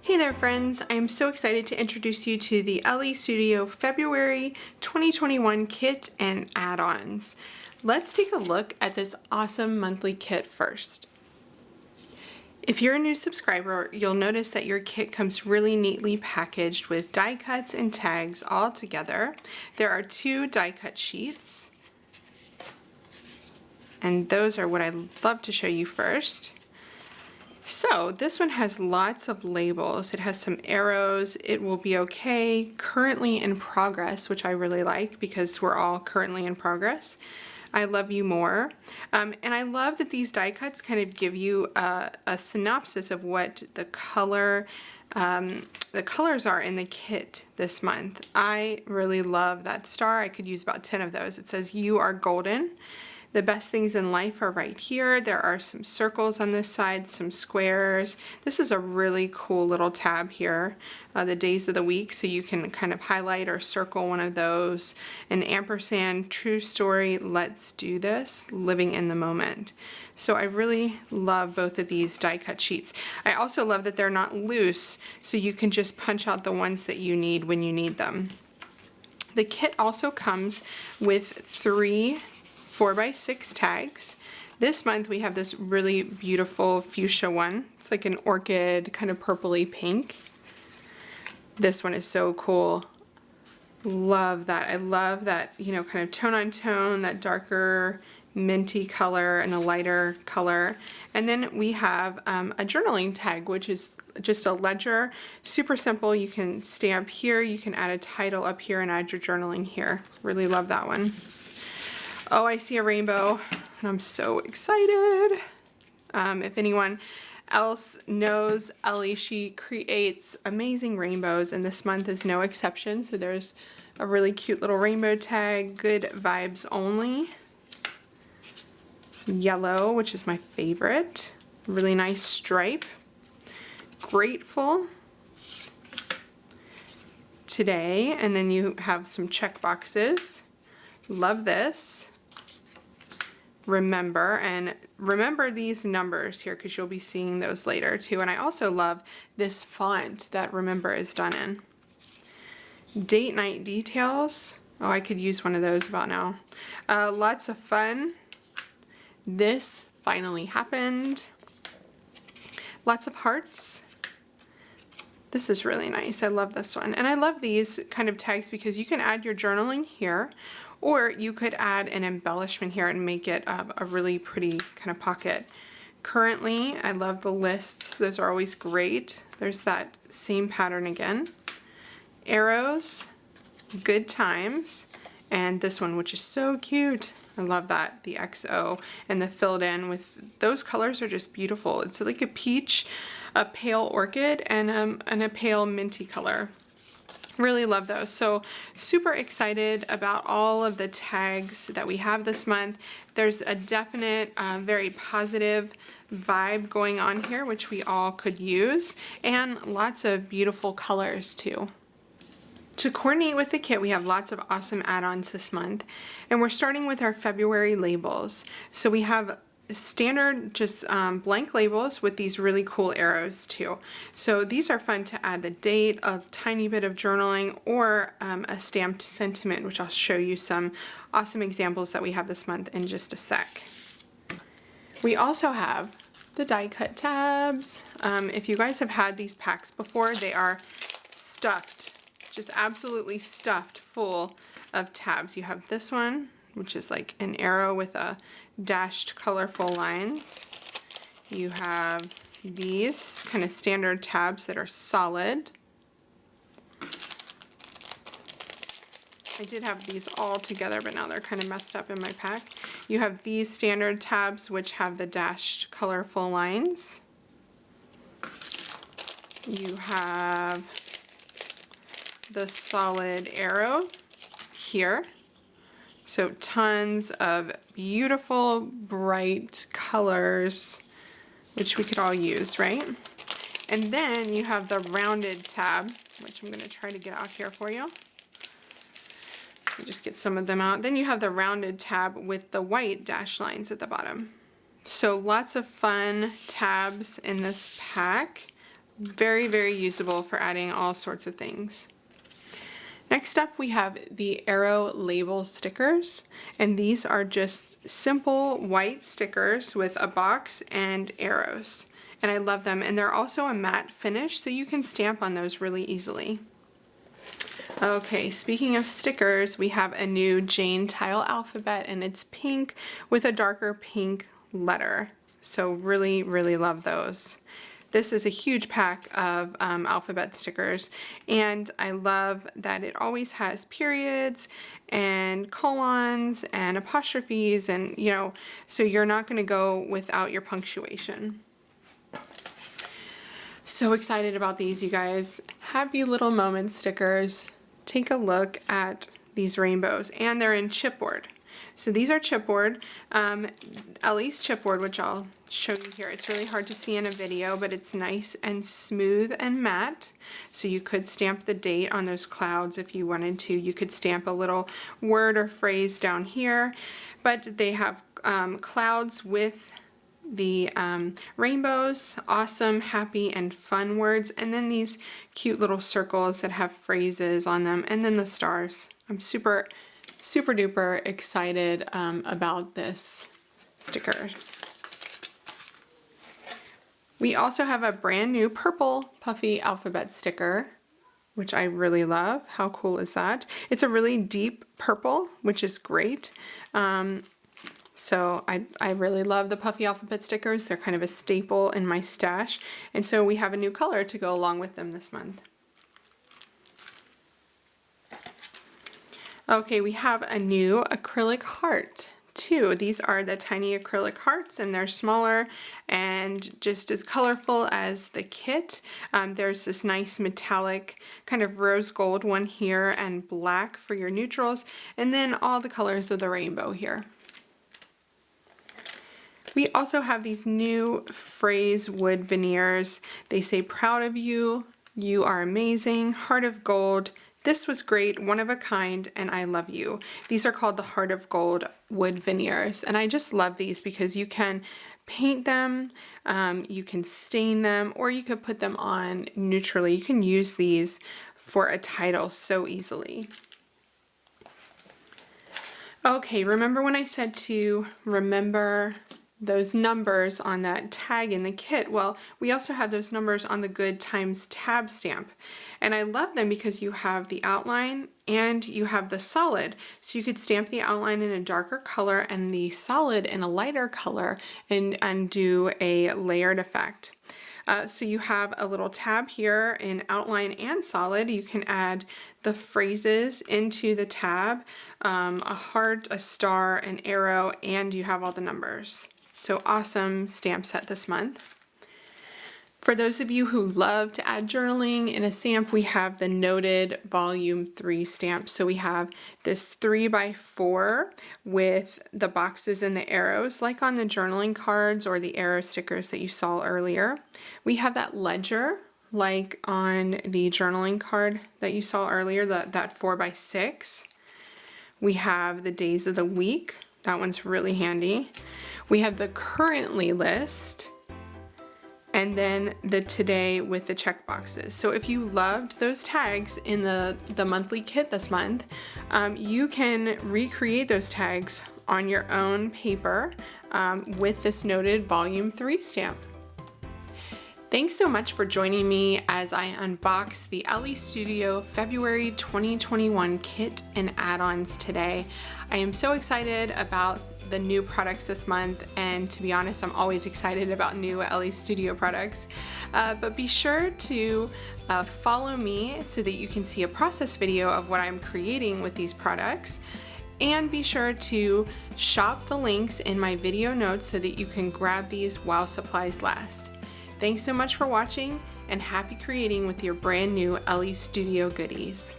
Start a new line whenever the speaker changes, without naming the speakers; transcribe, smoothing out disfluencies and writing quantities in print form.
Hey there friends, I am so excited to introduce you to the Elle Studio February 2021 kit and add-ons. Let's take a look at this awesome monthly kit first. If you're a new subscriber, you'll notice that your kit comes really neatly packaged with die cuts and tags all together. There are 2 die cut sheets, and those are what I'd love to show you first. So this one has lots of labels. It has some arrows, it will be okay, currently in progress, which I really like because we're all currently in progress. I love you more. And I love that these die cuts kind of give you a synopsis of what the colors are in the kit this month. I really love that star. I could use about 10 of those. It says, "You are golden. The best things in life are right here." There are some circles on this side, some squares. This is a really cool little tab here, the days of the week, so you can kind of highlight or circle one of those. An ampersand, true story, let's do this, living in the moment. So I really love both of these die cut sheets. I also love that they're not loose, so you can just punch out the ones that you need when you need them. The kit also comes with 3 4x6 tags. This month we have this really beautiful fuchsia one. It's like an orchid, kind of purpley pink. This one is so cool. Love that. I love that, you know, kind of tone on tone, that darker minty color and a lighter color. And then we have a journaling tag, which is just a ledger. Super simple. You can stamp here, you can add a title up here and add your journaling here. Really love that one. Oh, I see a rainbow, and I'm so excited. If anyone else knows Elle, she creates amazing rainbows, and this month is no exception. So there's a really cute little rainbow tag, good vibes only. Yellow, which is my favorite. Really nice stripe. Grateful. Today, and then you have some check boxes. Love this. Remember, and remember these numbers here because you'll be seeing those later too. And I also love this font that remember is done in. Date night details. Oh, I could use one of those about now. Lots of fun. This finally happened. Lots of hearts. This is really nice. I love this one. And I love these kind of tags because you can add your journaling here, or you could add an embellishment here and make it a really pretty kind of pocket. Currently, I love the lists. Those are always great. There's that same pattern again. Arrows, good times, and this one, which is so cute. I love that, the XO, and the filled in with those colors are just beautiful. It's like a peach, a pale orchid, and a pale minty color. Really love those. So super excited about all of the tags that we have this month. There's a definite, very positive vibe going on here, which we all could use, and lots of beautiful colors too. To coordinate with the kit, we have lots of awesome add-ons this month, and we're starting with our February labels. So we have standard just blank labels with these really cool arrows too. So these are fun to add the date, a tiny bit of journaling, or a stamped sentiment, which I'll show you some awesome examples that we have this month in just a sec. We also have the die cut tabs. If you guys have had these packs before, they are stuffed, just absolutely stuffed full of tabs. You have this one, which is like an arrow with a dashed colorful lines. You have these kind of standard tabs that are solid. I did have these all together, but now they're kind of messed up in my pack. You have these standard tabs, which have the dashed colorful lines. You have the solid arrow here. So tons of beautiful, bright colors, which we could all use, right? And then you have the rounded tab, which I'm going to try to get out here for you. Let me just get some of them out. Then you have the rounded tab with the white dash lines at the bottom. So lots of fun tabs in this pack. Very, very usable for adding all sorts of things. Next up, we have the arrow label stickers, and these are just simple white stickers with a box and arrows. And I love them, and they're also a matte finish, so you can stamp on those really easily. Okay, speaking of stickers, we have a new Jane tile alphabet, and it's pink with a darker pink letter. So really, really love those. This is a huge pack of alphabet stickers, and I love that it always has periods and colons and apostrophes, and so you're not going to go without your punctuation. So excited about these, you guys. Happy little moment stickers. Take a look at these rainbows, and they're in chipboard. So these are chipboard, Ellie's chipboard, which I'll show you here. It's really hard to see in a video, but it's nice and smooth and matte. So you could stamp the date on those clouds if you wanted to. You could stamp a little word or phrase down here, but they have clouds with the rainbows, awesome, happy, and fun words, and then these cute little circles that have phrases on them, and then the stars. I'm super duper excited about this sticker. We also have a brand new purple puffy alphabet sticker, which I really love. How cool is that? It's a really deep purple, which is great. So I really love the puffy alphabet stickers. They're kind of a staple in my stash. And so we have a new color to go along with them this month. Okay, we have a new acrylic heart too. These are the tiny acrylic hearts, and they're smaller and just as colorful as the kit. There's this nice metallic kind of rose gold one here and black for your neutrals, and then all the colors of the rainbow here. We also have these new phrase wood veneers. They say proud of you, you are amazing, heart of gold, this was great, one of a kind, and I love you. These are called the Heart of Gold wood veneers, and I just love these because you can paint them, you can stain them, or you could put them on neutrally. You can use these for a title so easily. Okay, remember when I said to remember those numbers on that tag in the kit? Well, we also have those numbers on the Good Times tab stamp. And I love them because you have the outline and you have the solid. So you could stamp the outline in a darker color and the solid in a lighter color and do a layered effect. So you have a little tab here in outline and solid. You can add the phrases into the tab, a heart, a star, an arrow, and you have all the numbers. So awesome stamp set this month. For those of you who love to add journaling in a stamp, we have the Noted Volume 3 stamp. So we have this 3x4 with the boxes and the arrows, like on the journaling cards or the arrow stickers that you saw earlier. We have that ledger, like on the journaling card that you saw earlier, that 4x6. We have the days of the week. That one's really handy. We have the currently list, and then the today with the check boxes. So if you loved those tags in the monthly kit this month, you can recreate those tags on your own paper with this Noted Volume 3 stamp. Thanks so much for joining me as I unbox the Elle Studio February 2021 kit and add-ons today. I am so excited about the new products this month, and to be honest, I'm always excited about new Elle Studio products. But be sure to follow me so that you can see a process video of what I'm creating with these products. And be sure to shop the links in my video notes so that you can grab these while supplies last. Thanks so much for watching, and happy creating with your brand new Elle Studio goodies.